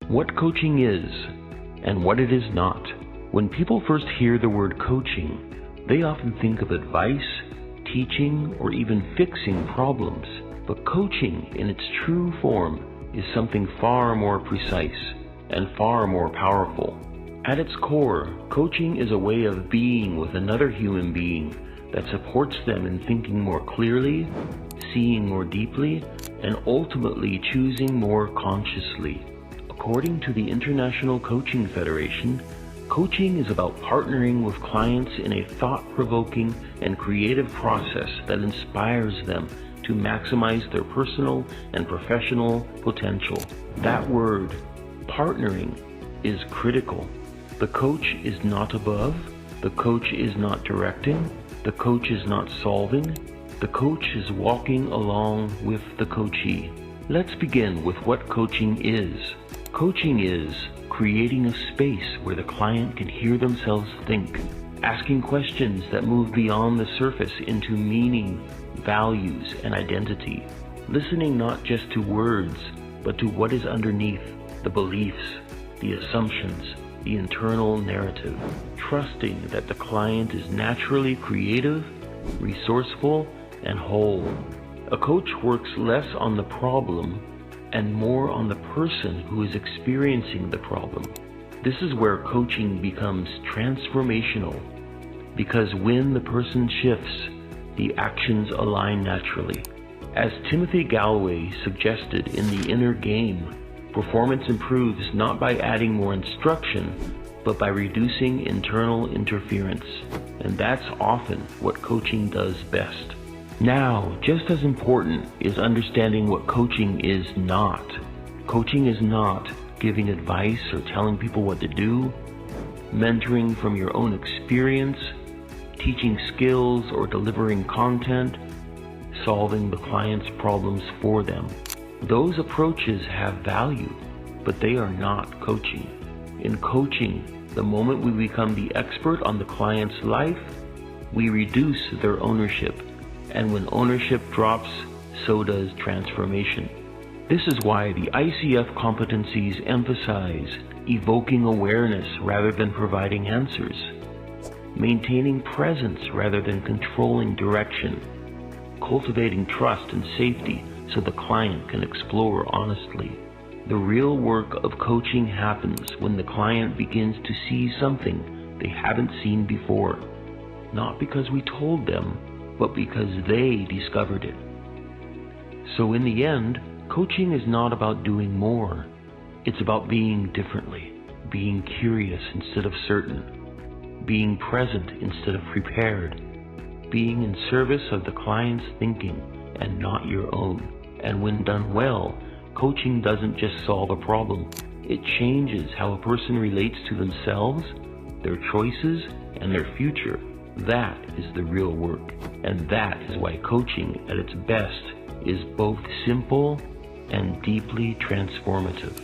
What coaching is and what it is not. When people first hear the word coaching, they often think of advice, teaching, or even fixing problems. But coaching in its true form is something far more precise and far more powerful. At its core, coaching is a way of being with another human being that supports them in thinking more clearly, seeing more deeply, and ultimately choosing more consciously. According to the International Coaching Federation, coaching is about partnering with clients in a thought-provoking and creative process that inspires them to maximize their personal and professional potential. That word, partnering, is critical. The coach is not above, the coach is not directing, the coach is not solving, the coach is walking along with the coachee. Let's begin with what coaching is. Coaching is creating a space where the client can hear themselves think, asking questions that move beyond the surface into meaning, values, and identity, listening not just to words, but to what is underneath, the beliefs, the assumptions, the internal narrative, trusting that the client is naturally creative, resourceful, and whole. A coach works less on the problem and more on the person who is experiencing the problem. This is where coaching becomes transformational, because when the person shifts, the actions align naturally. As Timothy Gallwey suggested in The Inner Game, performance improves not by adding more instruction, but by reducing internal interference. And that's often what coaching does best. Now, just as important is understanding what coaching is not. Coaching is not giving advice or telling people what to do, mentoring from your own experience, teaching skills or delivering content, solving the client's problems for them. Those approaches have value, but they are not coaching. In coaching, the moment we become the expert on the client's life, we reduce their ownership. And when ownership drops, so does transformation. This is why the ICF competencies emphasize evoking awareness rather than providing answers, maintaining presence rather than controlling direction, cultivating trust and safety so the client can explore honestly. The real work of coaching happens when the client begins to see something they haven't seen before, not because we told them, but because they discovered it. So in the end, coaching is not about doing more. It's about being differently, being curious instead of certain, being present instead of prepared, being in service of the client's thinking and not your own. And when done well, coaching doesn't just solve a problem. It changes how a person relates to themselves, their choices, and their future. That is the real work. And that is why coaching at its best is both simple and deeply transformative.